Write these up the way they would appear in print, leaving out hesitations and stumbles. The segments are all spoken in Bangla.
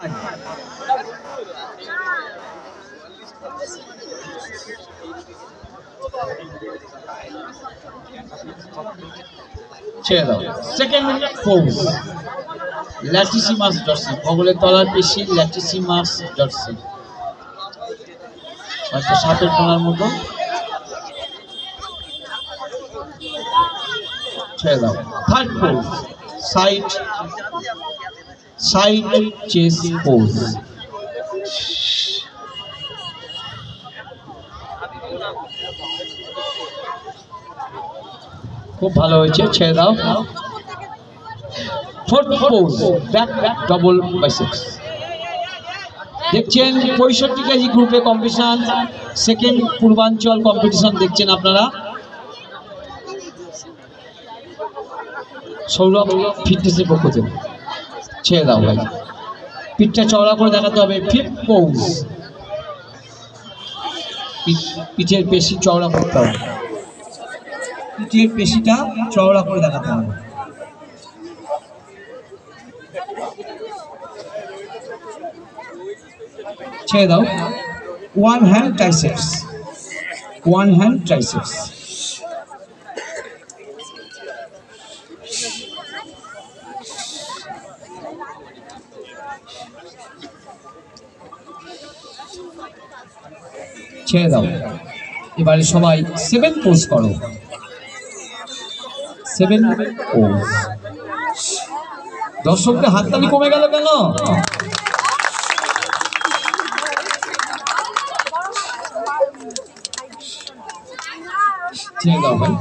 ছেড়ে দাও। সেকেন্ড পোজ ল্যাটিসিমাস জার্সি, বগলের তলার পেশি ল্যাটিসিমাস জার্সি, একটা সাপের কোনার মতো। ছেড়ে দাও। Third pose side chest pose. খুব ভালো হয়েছে, ছেড়ে দাও। Fourth pose back double biceps. দেখছেন 65 কেজি গ্রুপে কম্পিটিশন, সেকেন্ড পূর্বাঞ্চল কম্পিটিশন দেখছেন আপনারা। সৌরভ ফিটনেসের পক্ষ থেকে। ছেড়ে দাও ভাই, পিঠটা চওড়া করে দেখাতে হবে। ফিফথ পোজ পিঠের পেশি চওড়া করতে হবে, পিঠের পেশিটা চওড়া করে দেখাতে হবে। ছেড়ে দাও। One hand triceps, one hand triceps. ছেড়ে দাও। এবারে সবাই 7 পোজ করো। 7 পোজ। দর্শকদের হাততালি কমে গেল কেন? ছেড়ে দাও ভাই,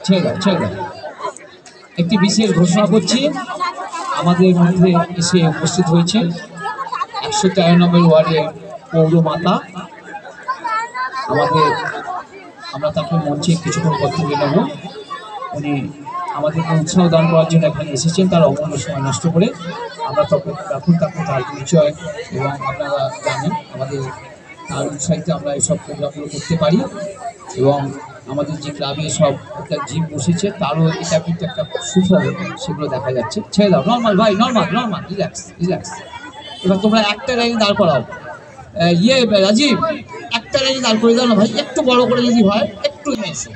ছেড়ে দাও, ছেড়ে দাও। একটি বিশেষ ঘোষণা করছি, আমাদের মধ্যে এসে উপস্থিত হয়েছে 113 নম্বর ওয়ার্ডের পৌরমাতা। আমরা তাকে মঞ্চে কিছুক্ষণ বক্তব্য নেব। উনি আমাদেরকে উৎসাহ দান করার জন্য এখানে এসেছেন, তার অমূল্য সময় নষ্ট করে। আমরা তখন তার পরিচয়, এবং আপনারা জানেন আমাদের তার উৎসাহিতে আমরা এইসব প্রোগ্রামগুলো করতে পারি। এবং আমাদের যে ক্লাবে সব একটা জিম বসেছে, তারও এটা কিন্তু একটা সুফল সেগুলো দেখা যাচ্ছে। ছেড়ে দাও। নর্মাল ভাই, নর্মাল, রিল্যাক্স। এবার তোমরা একটা লাইনে দাঁড় করাও। রাজীব, একটা লাইনে দাঁড় করে দাও না ভাই, একটু বড় করে যদি হয়। একটু এসো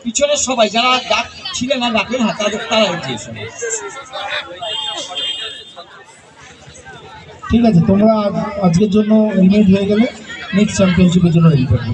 পিছনে সবাই, যারা ডাক ছিলেন না ডাকেন হাত, তারা এগিয়ে এসো। ঠিক আছে, তোমরা আজকের জন্য এলিমিনেট হয়ে গেলে নেক্সট চ্যাম্পিয়নশিপের জন্য রেডি করবে।